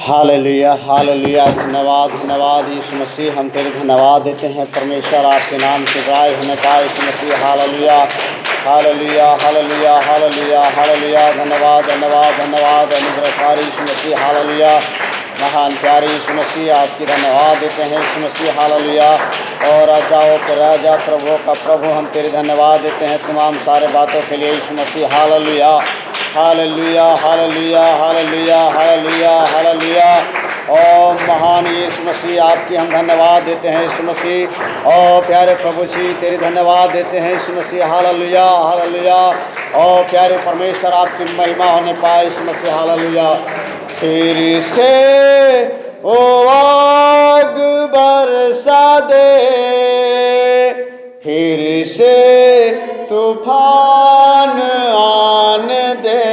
Hallelujah हालेलुया। धन्यवाद धन्यवाद यीशु मसीह, हम तेरे धन्यवाद देते हैं परमेश्वर, आपके नाम के गाय होने का यीशु मसीह। हालेलुया हालेलुया हालेलुया हालेलुया हालेलुया। धन्यवाद धन्यवाद धन्यवाद अनुग्रहकारी यीशु मसीह। हालेलुया। महान प्यारे यीशु मसीह, आपकी धन्यवाद देते हैं यीशु मसीह। हालेलुया। और राजाओं के राजा, प्रभुओं का प्रभु, हम तेरे धन्यवाद देते हैं तमाम सारे बातों के लिए यीशु मसीह। हालेलुया हालेलुया हालेलुया हालेलुया हालेलुया हालेलुया। और महान यीशु मसीह, आपकी हम धन्यवाद देते हैं यीशु मसीह। और प्यारे प्रभु जी, तेरे धन्यवाद देते हैं यीशु मसीह। हालेलुया हालेलुया। और प्यारे परमेश्वर, आपकी महिमा होने पाए यीशु मसीह। हालेलुया। फिर से ओ आग बरसा दे, फिर से तूफान आने दे,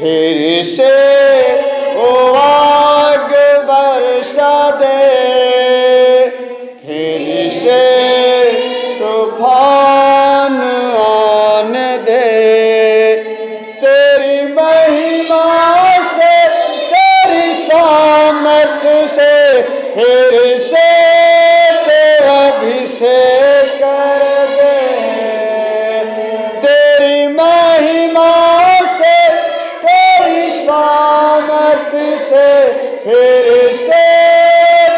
फिर से ओ आग बरसा दे, फिर से तूफान आने दे। तेरी महिमा से, तेरी सामर्थ से, फिर से तेरा अभिषेक कर दे। तेरी महिमा से, तेरी सामर्थ से, फिर से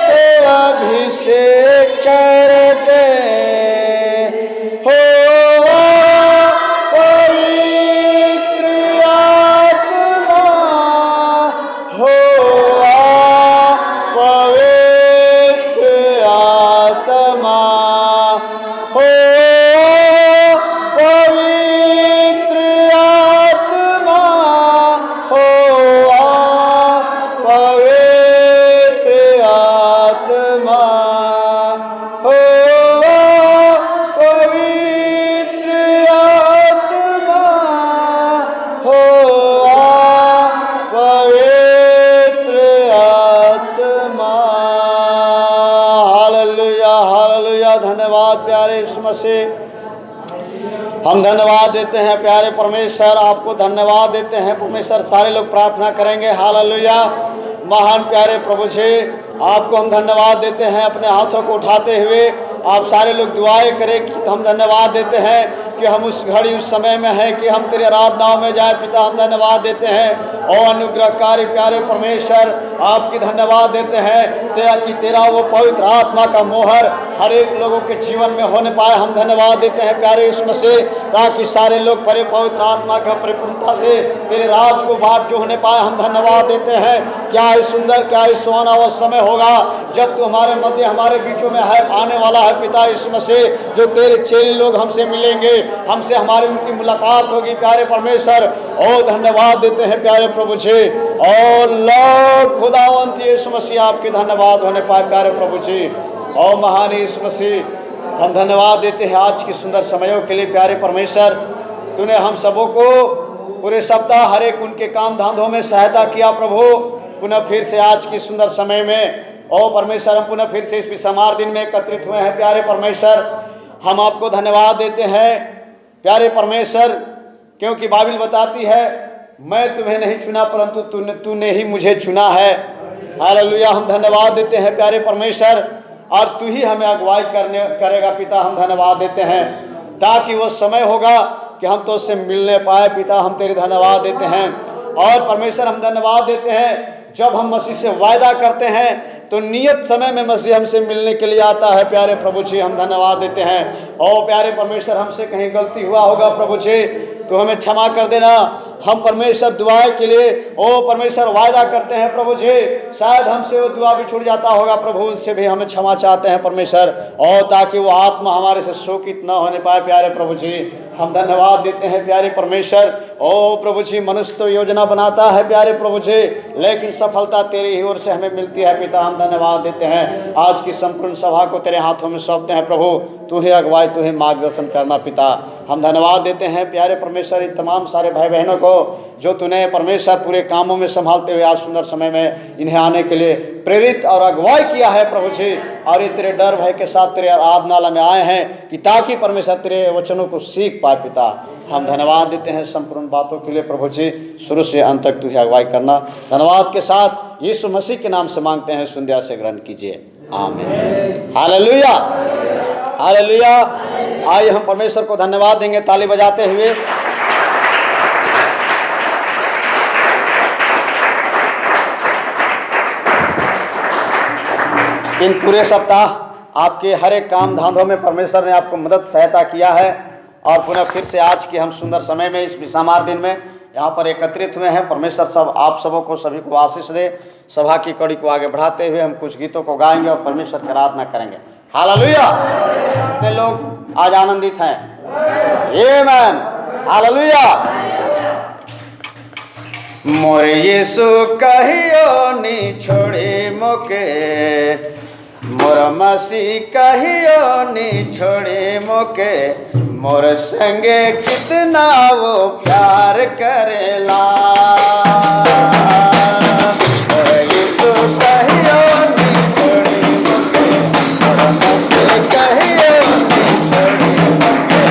तेरा अभिषेक कर दे। हो पवित्र आत्मा, हो पवित्र आत्मा, हो पवित्र आत्मा, हो पवित्र आत्मा, हो पवित्र आत्मा, हो पवित्र आत्मा। हालेलुया हालेलुया। धन्यवाद प्यारे यीशु मसीह, हम धन्यवाद देते हैं प्यारे परमेश्वर, आपको धन्यवाद देते हैं परमेश्वर। सारे लोग प्रार्थना करेंगे। हालेलुया। महान प्यारे प्रभु जी, आपको हम धन्यवाद देते हैं। अपने हाथों को उठाते हुए आप सारे लोग दुआएं करें कि हम धन्यवाद देते हैं कि हम उस घड़ी उस समय में हैं कि हम तेरे आराधनाओं में जाए। पिता, हम धन्यवाद देते हैं। और अनुग्रहकारी प्यारे परमेश्वर, आपकी धन्यवाद देते हैं कि तेरा वो पवित्र आत्मा का मोहर हर एक लोगों के जीवन में होने पाए। हम धन्यवाद देते हैं प्यारे यीशु मसीह, ताकि सारे लोग परे पवित्र आत्मा की परिपूर्णता से तेरे राज को बाट जो होने पाए। हम धन्यवाद देते हैं। क्या ही सुंदर, क्या ही सुहाना वो समय होगा जब तू हमारे मध्य, हमारे बीचों में है, आने वाला है पिता यीशु मसीह। जो तेरे चेले लोग हमसे मिलेंगे, हमसे हमारी उनकी मुलाकात होगी प्यारे परमेश्वर। और धन्यवाद देते हैं प्यारे प्रभु जी। और लॉर्ड खुदावंत यीशु मसीह, आपके धन्यवाद होने पाए प्यारे प्रभु जी। और महान यीशु मसीह, हम धन्यवाद देते हैं आज की सुंदर समयों के लिए प्यारे परमेश्वर। तूने हम सबों को पूरे सप्ताह हर एक उनके काम धंधों में सहायता किया प्रभु। पुनः फिर से आज की सुंदर समय में ओ परमेश्वर, हम पुनः फिर से इस विषमार दिन में एकत्रित हुए हैं प्यारे परमेश्वर। हम आपको धन्यवाद देते हैं प्यारे परमेश्वर, क्योंकि बाइबल बताती है, मैं तुम्हें नहीं चुना परंतु तूने ही मुझे चुना है। हालेलुया। हम धन्यवाद देते हैं प्यारे परमेश्वर, और तू ही हमें अगुवाई करेगा पिता। हम धन्यवाद देते हैं, ताकि वो समय होगा कि हम तो उससे मिलने पाए। पिता, हम तेरे धन्यवाद देते हैं। और परमेश्वर, हम धन्यवाद देते हैं, जब हम मसीह से वायदा करते हैं तो नियत समय में मसीह हमसे मिलने के लिए आता है प्यारे प्रभु जी। हम धन्यवाद देते हैं। और प्यारे परमेश्वर, हमसे कहीं गलती हुआ होगा प्रभु जी तो हमें क्षमा कर देना। हम परमेश्वर दुआएं के लिए ओ परमेश्वर वायदा करते हैं प्रभु जी, शायद हमसे वो दुआ भी छूट जाता होगा प्रभु, उससे भी हमें क्षमा चाहते हैं परमेश्वर। और ताकि वो आत्मा हमारे से शोकित न होने पाए प्यारे प्रभु जी। हम धन्यवाद देते हैं प्यारे परमेश्वर। ओ प्रभु जी, मनुष्य तो योजना बनाता है प्यारे प्रभु जी, लेकिन सफलता तेरी ही ओर से हमें मिलती है पिता। हम धन्यवाद देते हैं। आज की संपूर्ण सभा को तेरे हाथों में सौंपते हैं प्रभु। तू ही अगुवाई, तू ही मार्गदर्शन करना पिता। हम धन्यवाद देते हैं प्यारे परमेश्वर, इन तमाम सारे भाई बहनों को जो तूने परमेश्वर पूरे कामों में संभालते हुए आज सुंदर समय में इन्हें आने के लिए प्रेरित और अगुवाई किया है प्रभु जी। और ये तेरे डर भय के साथ तेरे आराधनालय में आए हैं कि ताकि परमेश्वर तेरे वचनों को सीख पाए पिता। हम धन्यवाद देते हैं संपूर्ण बातों के लिए प्रभु जी, शुरू से अंत तक तू ही अगुवाई करना। धन्यवाद के साथ यीशु मसीह के नाम से मांगते हैं, सुंदर से ग्रहण कीजिए, आमीन। Hallelujah, hallelujah. आइए हम परमेश्वर को धन्यवाद देंगे ताली बजाते हुए। इन पूरे सप्ताह आपके हर एक काम धंधों में परमेश्वर ने आपको मदद सहायता किया है और पुनः फिर से आज के हम सुंदर समय में इस विषामार दिन में यहाँ पर एकत्रित हुए हैं। परमेश्वर सब आप सबों को सभी को आशीष दे। सभा की कड़ी को आगे बढ़ाते हुए हम कुछ गीतों को गाएंगे और परमेश्वर की आराधना करेंगे। हालेलुया। कितने लोग आज आनंदित हैं? आमीन, हालेलुया। मोरे यीशु कहियो नी छोड़े मोके, मोर मसीह कहियो नी छोड़े मोके, मोर संगे कितना वो प्यार करेला। मोर यीशु कहियो नी छोड़े मोके, मोर मसीह कहियो नी छोड़े मोके,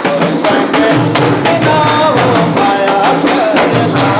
मोर संगे कितना वो माया करेला।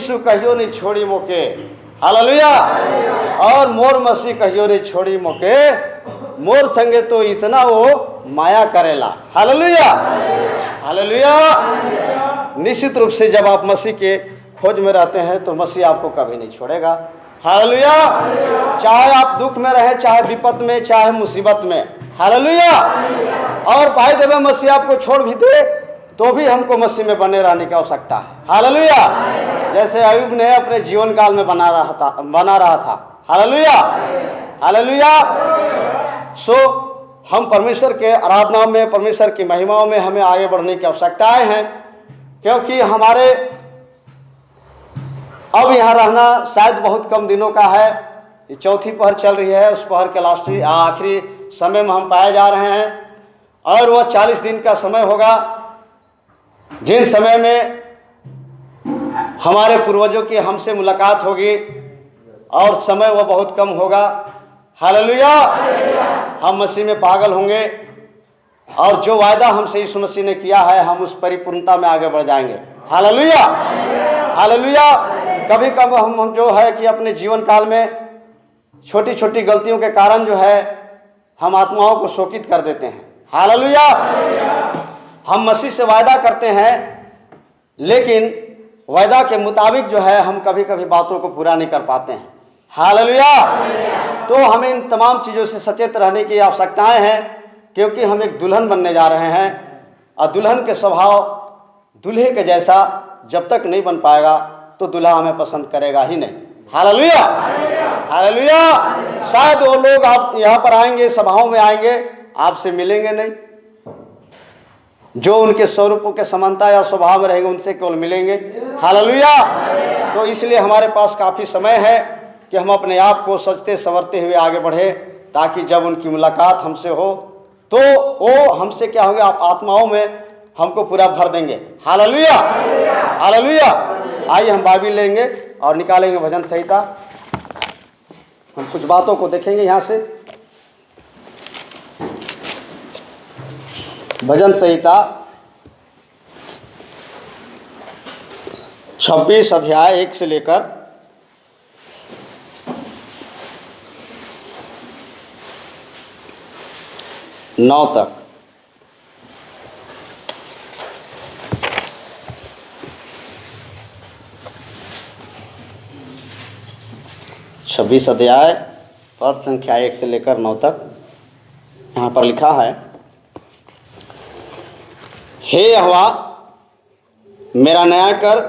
यीशु कहियो नहीं छोड़ी मोके, हालेलुया। और मोर मसीह कहियो नहीं छोड़ी मोके, मोर संगे तो इतना वो माया करेला, हालेलुया, हालेलुया। निश्चित रूप से जब आप मसीह के खोज में रहते हैं तो मसीह आपको कभी नहीं छोड़ेगा, हालेलुया। चाहे आप दुख में रहें, चाहे विपत में, चाहे मुसीबत में, हालेलुया। और भाई देवे मसीह आपको छोड़ भी दे तो भी हमको मसीह में बने रहने की आवश्यकता है, हालेलुया। जैसे अय्यूब ने अपने जीवन काल में बना रहा था, हालेलुया, हालेलुया। सो हम परमेश्वर के आराधना में, परमेश्वर की महिमाओं में हमें आगे बढ़ने की आवश्यकताएं हैं, क्योंकि हमारे अब यहाँ रहना शायद बहुत कम दिनों का है। ये चौथी पहर चल रही है, उस पहर के आखिरी समय में हम पाए जा रहे हैं, और वह 40 दिन का समय होगा, जिन समय में हमारे पूर्वजों की हमसे मुलाकात होगी, और समय वह बहुत कम होगा, हालेलुया। हम मसीह में पागल होंगे, और जो वायदा हमसे यीशु मसीह ने किया है हम उस परिपूर्णता में आगे बढ़ जाएंगे, हालेलुया, हालेलुया। कभी कभी हम जो है कि अपने जीवन काल में छोटी छोटी गलतियों के कारण जो है हम आत्माओं को शोकित कर देते हैं, हालेलुया। हम मसीह से वायदा करते हैं, लेकिन वायदा के मुताबिक जो है हम कभी कभी बातों को पूरा नहीं कर पाते हैं, हालेलुया। तो हमें इन तमाम चीज़ों से सचेत रहने की आवश्यकताएं हैं, क्योंकि हम एक दुल्हन बनने जा रहे हैं, और दुल्हन के स्वभाव दूल्हे के जैसा जब तक नहीं बन पाएगा तो दूल्हा हमें पसंद करेगा ही नहीं, हालेलुया, हालेलुया। शायद वो लोग आप यहाँ पर आएंगे, सभाओं में आएंगे, आपसे मिलेंगे नहीं, जो उनके स्वरूपों के समानता या स्वभाव में रहेंगे उनसे केवल मिलेंगे, हालेलुया। तो इसलिए हमारे पास काफ़ी समय है कि हम अपने आप को सजते संवरते हुए आगे बढ़े, ताकि जब उनकी मुलाकात हमसे हो तो वो हमसे क्या होंगे, आप आत्माओं में हमको पूरा भर देंगे, हालेलुया, हालेलुया। आइए हम बाइबिल लेंगे और निकालेंगे भजन संहिता। हम कुछ बातों को देखेंगे यहाँ से। भजन संहिता 26 अध्याय 1 से लेकर 9 तक। छब्बीस अध्याय पद संख्या 1 से लेकर 9 तक यहाँ पर लिखा है, हे यहोवा मेरा न्याय कर,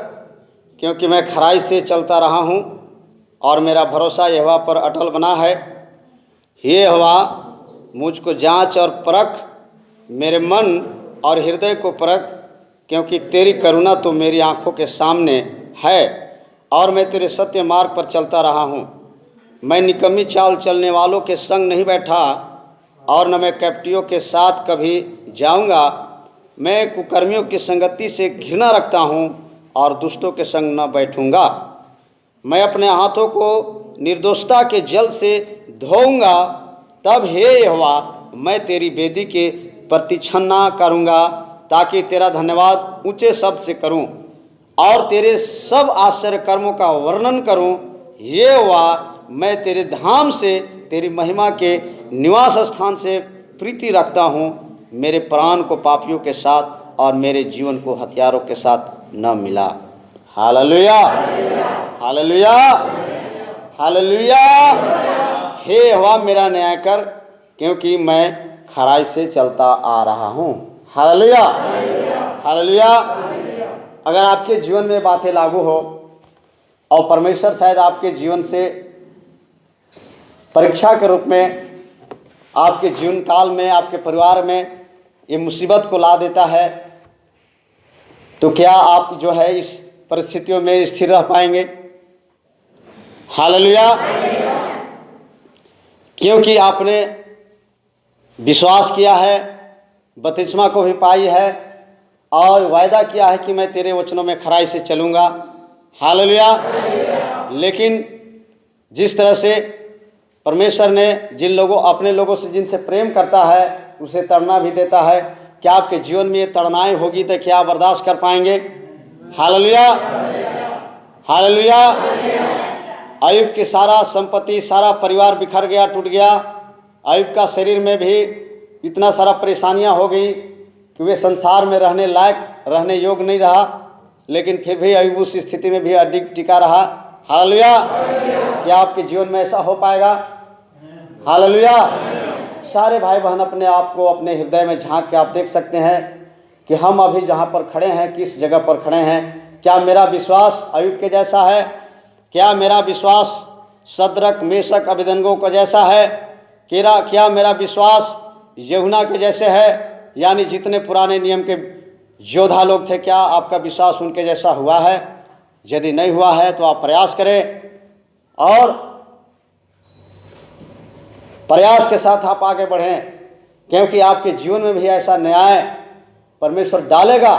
क्योंकि मैं खराई से चलता रहा हूँ और मेरा भरोसा यहोवा पर अटल बना है। हे यहोवा मुझको जांच और परख, मेरे मन और हृदय को परख, क्योंकि तेरी करुणा तो मेरी आँखों के सामने है और मैं तेरे सत्य मार्ग पर चलता रहा हूँ। मैं निकम्मी चाल चलने वालों के संग नहीं बैठा और न मैं कपटियों के साथ कभी जाऊँगा। मैं कुकर्मियों की संगति से घृणा रखता हूँ और दुष्टों के संग न बैठूँगा। मैं अपने हाथों को निर्दोषता के जल से धोऊँगा, तब हे यहोवा मैं तेरी वेदी के प्रतिछन्ना करूँगा, ताकि तेरा धन्यवाद ऊंचे शब्द से करूँ और तेरे सब आश्चर्य कर्मों का वर्णन करूँ। ये यहोवा मैं तेरे धाम से, तेरी महिमा के निवास स्थान से प्रीति रखता हूँ। मेरे प्राण को पापियों के साथ और मेरे जीवन को हथियारों के साथ न मिला। हालेलुया, हालेलुया, हालेलुया। हे यहोवा मेरा न्याय कर, क्योंकि मैं खराई से चलता आ रहा हूँ। Hallelujah, hallelujah. अगर आपके जीवन में बातें लागू हो और परमेश्वर शायद आपके जीवन से परीक्षा के रूप में आपके जीवन काल में, आपके परिवार में ये मुसीबत को ला देता है, तो क्या आप जो है इस परिस्थितियों में स्थिर रह पाएंगे? हालेलुया। क्योंकि आपने विश्वास किया है, बपतिस्मा को भी पाई है और वायदा किया है कि मैं तेरे वचनों में खराई से चलूँगा। हालेलुया। लेकिन जिस तरह से परमेश्वर ने जिन लोगों, अपने लोगों से जिनसे प्रेम करता है उसे तड़ना भी देता है। क्या आपके जीवन में ये तड़नाएँ होगी तो क्या बर्दाश्त कर पाएंगे? हालेलुया। हालेलुया। अय्यूब की सारा संपत्ति, सारा परिवार बिखर गया, टूट गया। अय्यूब का शरीर में भी इतना सारा परेशानियां हो गई कि वे संसार में रहने लायक, रहने योग्य नहीं रहा। लेकिन फिर भी अय्यूब उस स्थिति में भी अडिग टिका रहा। हालेलुया। क्या आपके जीवन में ऐसा हो पाएगा? हालेलुया। सारे भाई बहन अपने आप को अपने हृदय में झांक के आप देख सकते हैं कि हम अभी जहाँ पर खड़े हैं, किस जगह पर खड़े हैं। क्या मेरा विश्वास अय्यूब के जैसा है? क्या मेरा विश्वास शद्रक, मेशक, अबेदनगो का जैसा है? क्या मेरा विश्वास यूहन्ना के जैसे है? यानी जितने पुराने नियम के योद्धा लोग थे, क्या आपका विश्वास उनके जैसा हुआ है? यदि नहीं हुआ है तो आप प्रयास करें और प्रयास के साथ आप आगे बढ़ें, क्योंकि आपके जीवन में भी ऐसा न्याय परमेश्वर डालेगा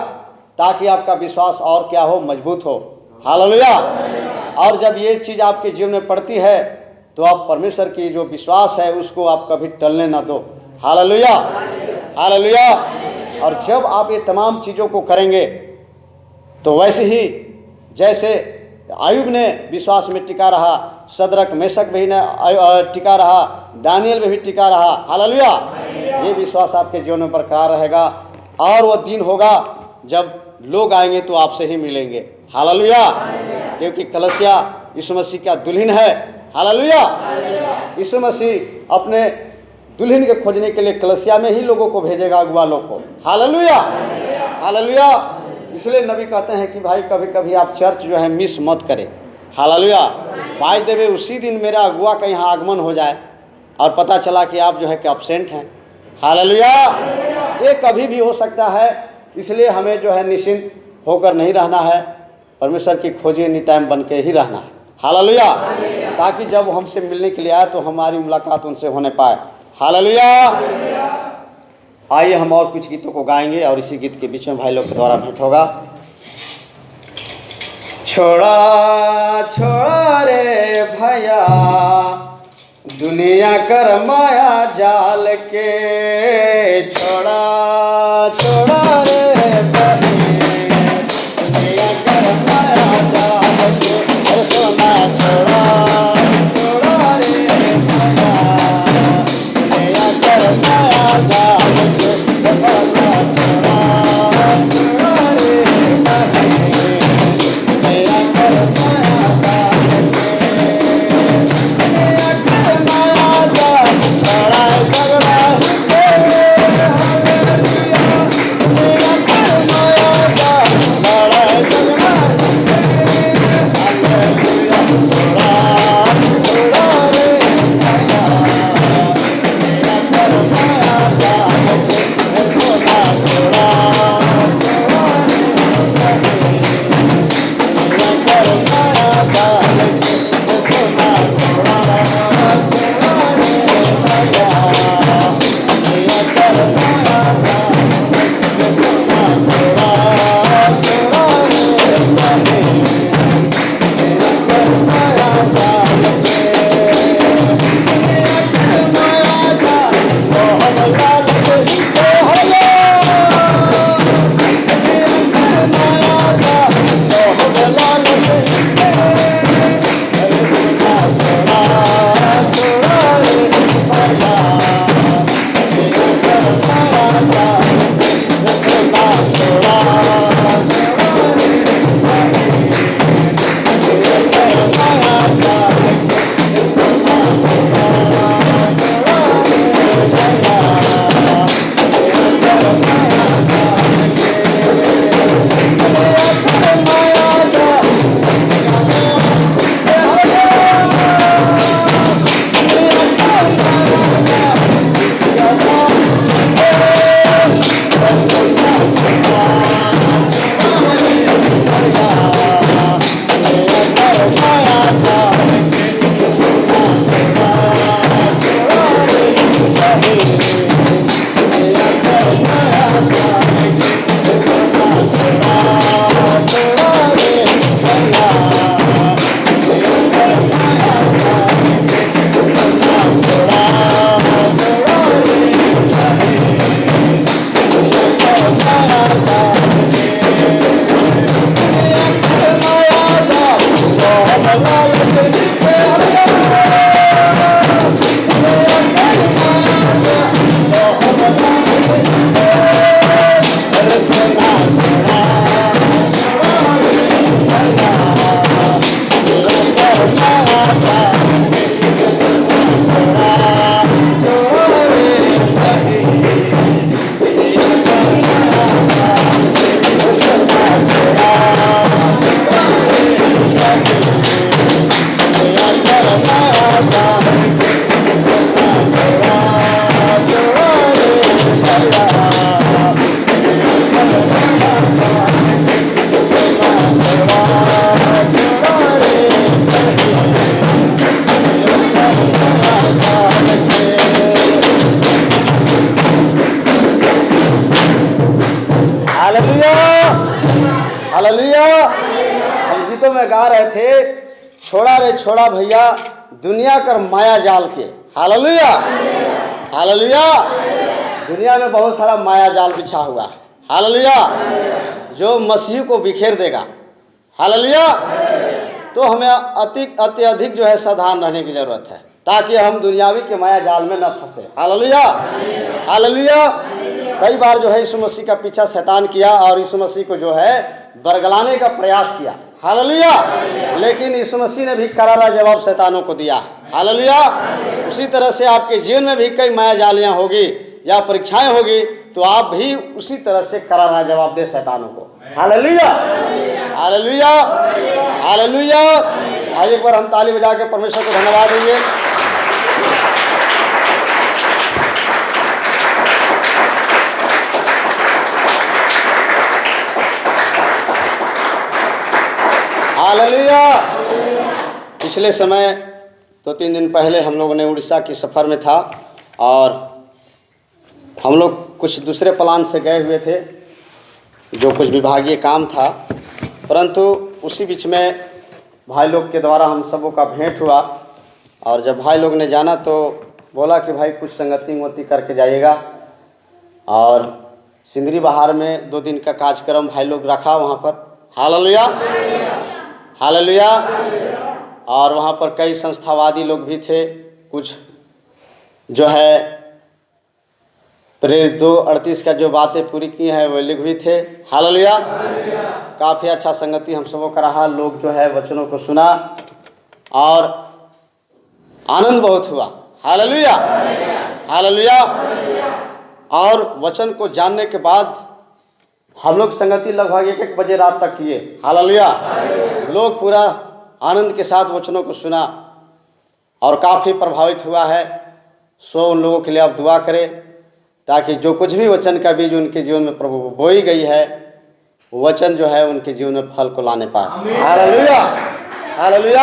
ताकि आपका विश्वास और क्या हो, मजबूत हो। हालेलुया। और जब ये चीज़ आपके जीवन में पड़ती है तो आप परमेश्वर की जो विश्वास है उसको आप कभी टलने ना दो। हालेलुया, हालेलुया। और जब आप ये तमाम चीज़ों को करेंगे तो वैसे ही जैसे अय्यूब ने विश्वास में टिका रहा, शद्रक, मेशक भी ने टिका रहा, दानियल में भी टिका रहा। हालेलुया। ये विश्वास आपके जीवन में बरकरार रहेगा और वो दिन होगा जब लोग आएंगे तो आपसे ही मिलेंगे। हालेलुया। क्योंकि कलीसिया यीशु मसीह का दुल्हन है। हालेलुया। यीशु मसीह अपने दुल्हन के खोजने के लिए कलीसिया में ही लोगों को भेजेगा, अगुआ लोग को। Hallelujah, hallelujah. इसलिए नबी कहते हैं कि भाई कभी कभी आप चर्च जो है मिस मत करें। हालेलुया। बाय द वे उसी दिन मेरा अगुआ का यहाँ आगमन हो जाए और पता चला कि आप जो है कि एब्सेंट हैं। हालेलुया। ये कभी भी हो सकता है, इसलिए हमें जो है निश्चिंत होकर नहीं रहना है, परमेश्वर की खोजी एनी टाइम बन के ही रहना है। हालेलुया। ताकि जब वो हमसे मिलने के लिए आए तो हमारी मुलाकात उनसे होने पाए। हालेलुया। आइए हम और कुछ गीतों को गाएंगे और इसी गीत के बीच में भाई लोग के द्वारा भेंट होगा। छोड़ा छोड़ा रे भैया दुनिया कर माया जाल के, छोड़ा छोड़ा रे भैया दुनिया कर माया जाल के। अरे सोना छोड़ा छोड़ा रे भैया दुनिया कर माया जाल के, छोड़ा छोड़ा रे भैया में गा रहे थे, छोड़ा रे छोड़ा भैया दुनिया कर माया जाल के। Hallelujah, hallelujah. दुनिया में बहुत सारा माया जाल बिछा हुआ है। हालेलुया, जो मसीह को बिखेर देगा। हालेलुया। तो हमें अत्यधिक जो है सावधान रहने की जरूरत है, ताकि हम दुनियावी के माया जाल में न फंसे। Hallelujah, hallelujah. कई बार जो है यीशु मसीह का पीछा शैतान किया और यीशु मसीह को जो है बरगलाने का प्रयास किया। हालेलुया। लेकिन यीशु मसीह ने भी करारा जवाब शैतानों को दिया। हालेलुया। उसी तरह से आपके जीवन में भी कई माया जालियां होगी या परीक्षाएं होगी, तो आप भी उसी तरह से करारा जवाब दे शैतानों को। हालेलुया, हालेलुया, हालेलुया। आज एक बार हम ताली बजा के परमेश्वर को धन्यवाद देंगे। हालेलुया। पिछले समय 2-3 दिन पहले हम लोगों ने उड़ीसा की सफ़र में था और हम लोग कुछ दूसरे प्लान से गए हुए थे, जो कुछ विभागीय काम था, परंतु उसी बीच में भाई लोग के द्वारा हम सबों का भेंट हुआ। और जब भाई लोग ने जाना तो बोला कि भाई कुछ संगति करके जाइएगा। और सिंदरी बहार में 2 दिन का कार्यक्रम भाई लोग रखा वहाँ पर। हालेलुया, हालेलुया। और वहाँ पर कई संस्थावादी लोग भी थे, कुछ जो है प्रेरित 2:38 का जो बातें पूरी की हैं वो लिख भी थे। हालेलुया। काफ़ी अच्छा संगति हम सबों का रहा। लोग जो है वचनों को सुना और आनंद बहुत हुआ। हालेलुया, हालेलुया। और वचन को जानने के बाद हम लोग संगति लगभग 1-1 बजे रात तक किए। हालेलुया। लोग पूरा आनंद के साथ वचनों को सुना और काफ़ी प्रभावित हुआ है। सो उन लोगों के लिए आप दुआ करें, ताकि जो कुछ भी वचन का बीज उनके जीवन में प्रभु बोई गई है, वो वचन जो है उनके जीवन में फल को लाने पाए। हालेलुया, हालेलुया।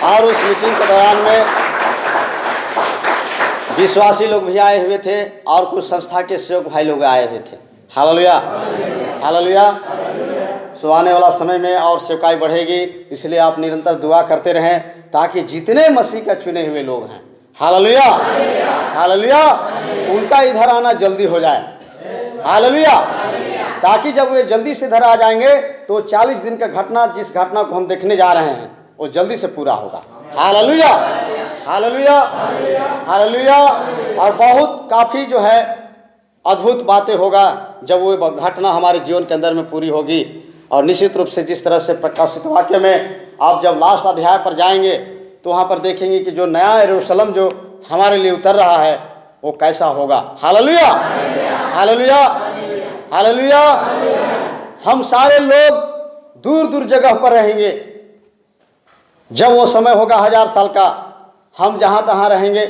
और उस मीटिंग के दौरान में विश्वासी लोग भी आए हुए थे और कुछ संस्था के सेवक भाई लोग आए हुए थे। Hallelujah, hallelujah. सो आने वाला समय में और सेवकाई बढ़ेगी, इसलिए आप निरंतर दुआ करते रहें, ताकि जितने मसीह का चुने हुए लोग हैं, हालेलुया, हालेलुया, उनका इधर आना जल्दी हो जाए। हालेलुया। ताकि जब वे जल्दी से इधर आ जाएंगे तो 40 दिन का घटना, जिस घटना को हम देखने जा रहे हैं, वो जल्दी से पूरा होगा। हालेलुया, हालेलुया, हालेलुया। और बहुत काफ़ी जो है अद्भुत बातें होगा जब वो घटना हमारे जीवन के अंदर में पूरी होगी। और निश्चित रूप से जिस तरह से प्रकाशित वाक्य में आप जब लास्ट अध्याय पर जाएंगे तो वहाँ पर देखेंगे कि जो नया यरूशलेम जो हमारे लिए उतर रहा है वो कैसा होगा। हालेलुया, हालेलुया, हालेलुया। हम सारे लोग दूर दूर जगह पर रहेंगे। जब वो समय होगा 1000 साल का, हम जहाँ तहाँ रहेंगे,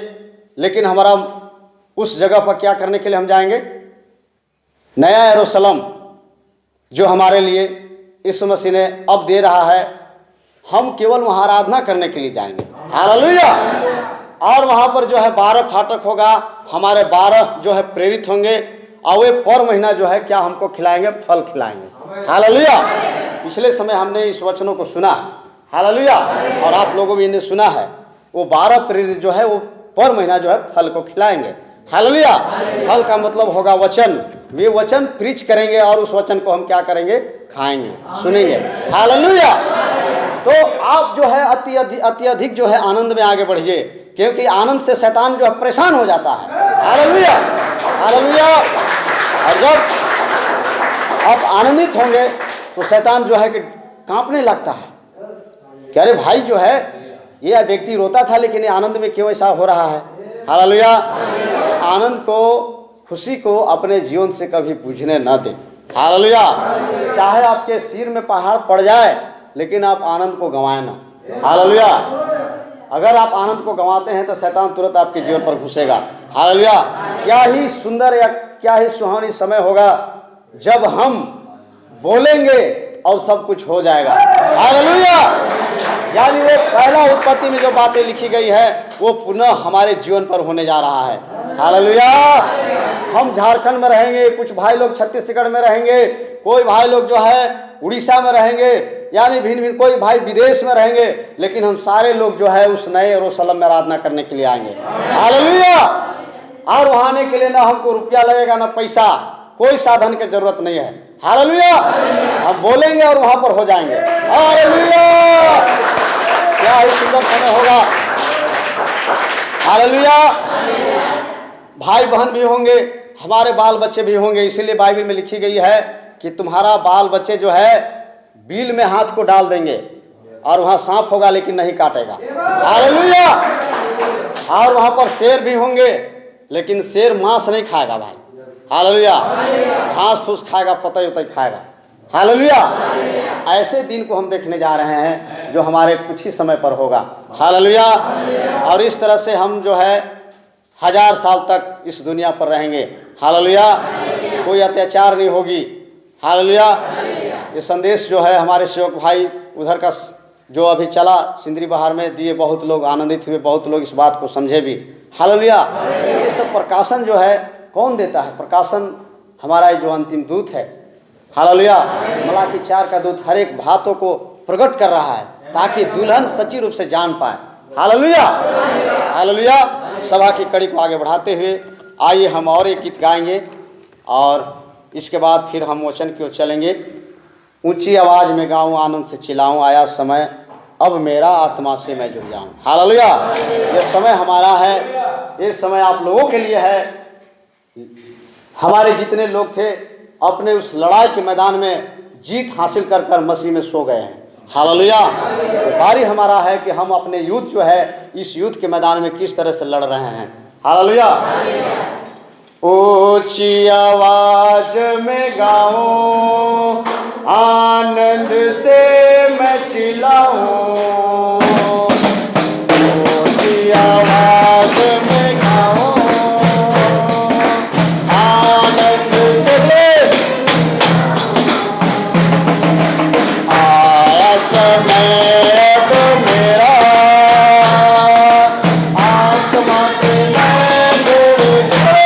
लेकिन हमारा उस जगह पर क्या करने के लिए हम जाएंगे? नया यरूशलेम जो हमारे लिए यीशु मसीह ने अब दे रहा है, हम केवल वहाँ आराधना करने के लिए जाएंगे। हालेलुया। और वहाँ पर जो है 12 फाटक होगा, हमारे 12 जो है प्रेरित होंगे और वे पर महीना जो है क्या हमको खिलाएंगे? फल खिलाएंगे। हालेलुया। पिछले समय हमने इस वचनों को सुना। हालेलुया। और आप लोगों भी इन्हें सुना है। वो 12 प्रेरित जो है वो पर महीना जो है फल को खिलाएंगे। हालेलुया। फल का मतलब होगा वचन। वे वचन प्रीच करेंगे और उस वचन को हम क्या करेंगे? खाएंगे, सुनेंगे। हालेलुया। तो आप जो है अत्यधिक जो है आनंद में आगे बढ़िए, क्योंकि आनंद से शैतान जो है परेशान हो जाता है। हालेलुया, हालेलुया। और जब आप आनंदित होंगे तो शैतान जो है कि कांपने लगता है कि अरे भाई जो है ये व्यक्ति रोता था लेकिन आनंद में क्यों ऐसा हो रहा है? हालेलुया। आनंद को, खुशी को अपने जीवन से कभी बूझने न दें। हालेलुया। चाहे आपके सिर में पहाड़ पड़ जाए लेकिन आप आनंद को गंवाएं ना। हालेलुया। अगर आप आनंद को गंवाते हैं तो शैतान तुरंत आपके जीवन पर घुसेगा। हालेलुया। क्या ही सुंदर या क्या ही सुहानी समय होगा जब हम बोलेंगे और सब कुछ हो जाएगा। हालेलुया। यानी वो पहला उत्पत्ति में जो बातें लिखी गई है वो पुनः हमारे जीवन पर होने जा रहा है। हालेलुया। हम झारखंड में रहेंगे, कुछ भाई लोग छत्तीसगढ़ में रहेंगे, कोई भाई लोग जो है उड़ीसा में रहेंगे, यानी भिन्न भिन्न, कोई भाई विदेश में रहेंगे, लेकिन हम सारे लोग जो है उस नए यरूशलेम में आराधना करने के लिए आएंगे। हालेलुया। और वहाँ आने के लिए ना हमको रुपया लगेगा ना पैसा, कोई साधन की जरूरत नहीं है। हालेलुया। हम बोलेंगे और वहाँ पर हो जाएंगे। हालेलुया। क्या ही सुंदर समय होगा। हालेलुया। भाई बहन भी होंगे, हमारे बाल बच्चे भी होंगे। इसीलिए बाइबल में लिखी गई है कि तुम्हारा बाल बच्चे जो है बिल में हाथ को डाल देंगे और वहाँ सांप होगा लेकिन नहीं काटेगा। हालेलुया। और वहाँ पर शेर भी होंगे, लेकिन शेर मांस नहीं खाएगा भाई। हालेलुया। घास फूस खाएगा, पतई उतई खाएगा। हालेलुया। ऐसे दिन को हम देखने जा रहे हैं जो हमारे कुछ ही समय पर होगा। हालेलुया। और इस तरह से हम जो है 1000 साल तक इस दुनिया पर रहेंगे। हालेलुया। कोई अत्याचार नहीं होगी। हालेलुया। ये संदेश जो है हमारे सेवक भाई उधर का जो अभी चला सिंदरी बहार में दिए, बहुत लोग आनंदित हुए, बहुत लोग इस बात को समझे भी। हालेलुया। ये सब प्रकाशन जो है कौन देता है? प्रकाशन हमारा जो अंतिम दूत है। हालेलुया। मलाकी 4 का दूत हर एक बातों को प्रकट कर रहा है ताकि दुल्हन सच्ची रूप से जान पाए। हालेलुया। हालेलुया। सभा की कड़ी को आगे बढ़ाते हुए आइए हम और एक गीत गाएंगे और इसके बाद फिर हम वचन की ओर चलेंगे। ऊंची आवाज में गाऊं, आनंद से चिल्लाऊं, आया समय अब मेरा आत्मा से मैं जुड़ जाऊं। हालेलुया। ये समय हमारा है, ये समय आप लोगों के लिए है। हमारे जितने लोग थे अपने उस लड़ाई के मैदान में जीत हासिल कर कर मसीह में सो गए हैं। हालेलुया। तो बारी हमारा है कि हम अपने युद्ध जो है इस युद्ध के मैदान में किस तरह से लड़ रहे हैं। हालेलुया। ऊंची आवाज में गाऊं, आनंद से मैं चिल्लाऊं, ऊंची आवाज में गाऊं, आनंद से आया समय अब मेरा आत्मा से मैं जुड़ गया।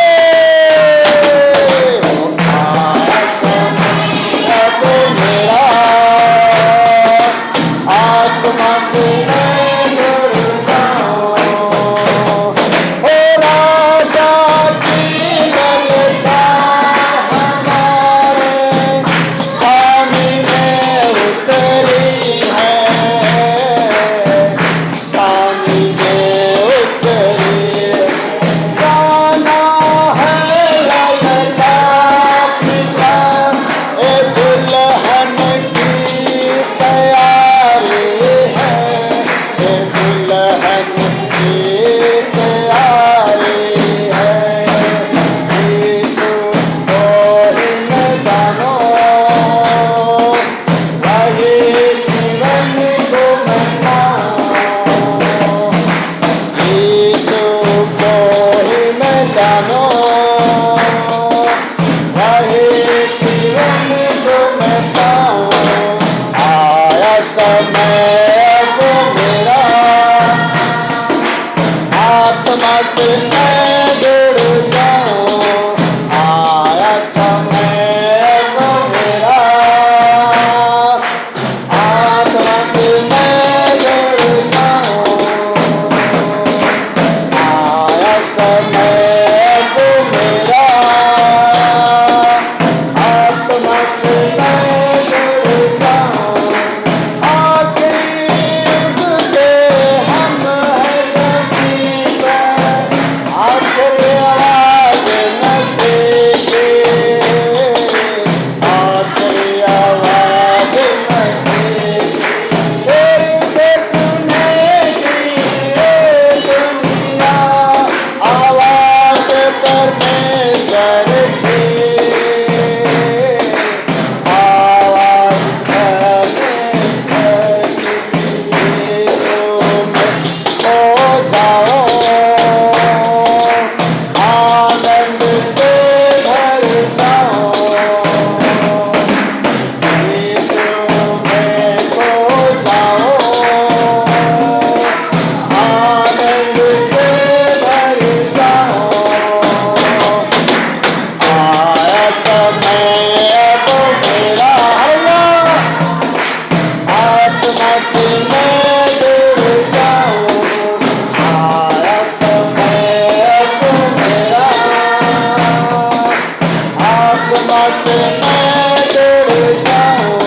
से मैं जुड़ जाऊं,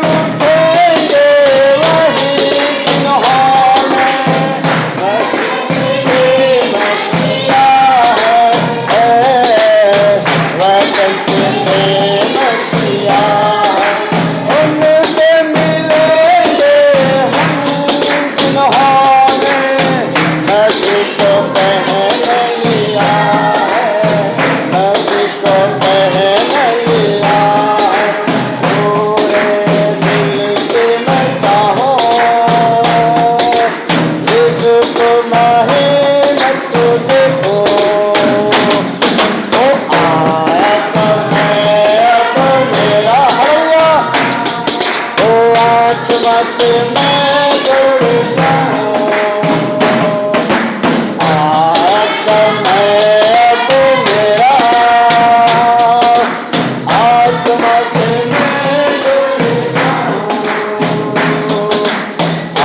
उठेंगे वही सिंहार में, मसीहा है, वचन से मसीहा है, उनसे मिलेंगे हम सिंहार में, नबी को पहन लिया है, नबी को पहन लिया है, पूरे दिल से मैं चाहूं, इसको मेहनत को देखो, ओ आया समय अब मेरा हल्ला, ओ आत्मा से मैं जुड़ जाऊं, आया समय अब मेरा, आत्मा से मैं जुड़ जाऊं,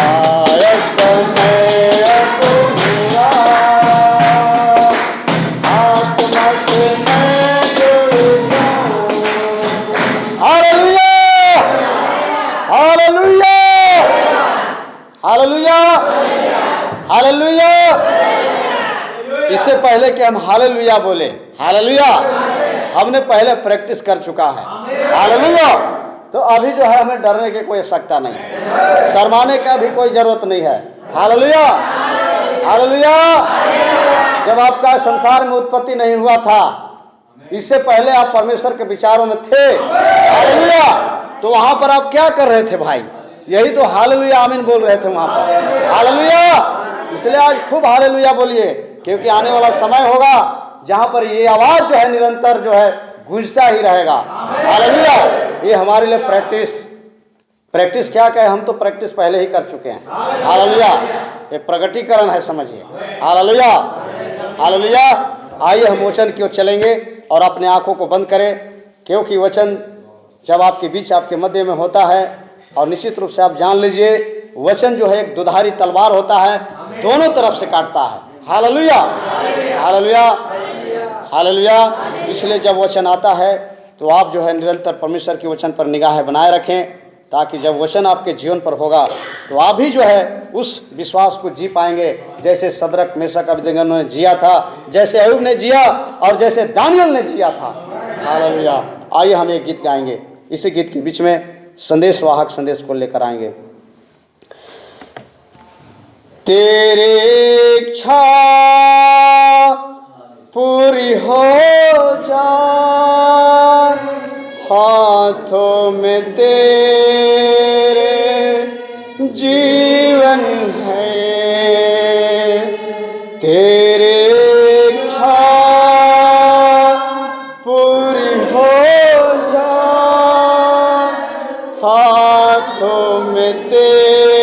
आया समय अब मेरा, आत्मा से मैं जुड़ जाऊं। हालेलुया, हालेलुया, हालेलुया, हालेलुया। इससे पहले कि हम हालेलुया बोले, हालेलुया हमने पहले प्रैक्टिस कर चुका है, हालेलुया। तो अभी जो है हमें डरने की कोई आवश्यकता नहीं है, शर्माने का भी कोई जरूरत नहीं है, हालेलुया, हालेलुया। जब आपका संसार में उत्पत्ति नहीं हुआ था, इससे पहले आप परमेश्वर के विचारों में थे, हालेलुया। तो वहां पर आप क्या कर रहे थे भाई? यही तो हालेलुया आमीन बोल रहे थे वहां पर, हालेलुया। इसलिए आज खूब हालेलुया बोलिए, क्योंकि आने वाला समय होगा जहां पर ये आवाज जो है निरंतर जो है गूंजता ही रहेगा, हालेलुया। ये हमारे लिए प्रैक्टिस क्या कहे, हम तो प्रैक्टिस पहले ही कर चुके हैं, हालेलुया। ये प्रगटीकरण है, समझिए, हालेलुया, हालेलुया। आइए हम वचन की ओर चलेंगे और अपने आंखों को बंद करें, क्योंकि वचन जब आपके बीच आपके मध्य में होता है, और निश्चित रूप से आप जान लीजिए वचन जो है एक दुधारी तलवार होता है, दोनों तरफ से काटता है, हालेलुया, हालेलुया, हालेलुया। इसलिए जब वचन आता है तो आप जो है निरंतर परमेश्वर के वचन पर निगाह बनाए रखें, ताकि जब वचन आपके जीवन पर होगा तो आप भी जो है उस विश्वास को जी पाएंगे, जैसे सदरक मेशक अबेदनगो ने जिया था, जैसे अय्यूब ने जिया और जैसे दानियल ने जिया था, हालेलुया। आइए हम एक गीत गाएंगे, इसी गीत के बीच में संदेश वाहक संदेश को लेकर आएंगे। तेरे इच्छा पूरी हो जाए, हाथों में तेरे जीवन है, तेरे इच्छा पूरी हो जाए, हाथों में तेरे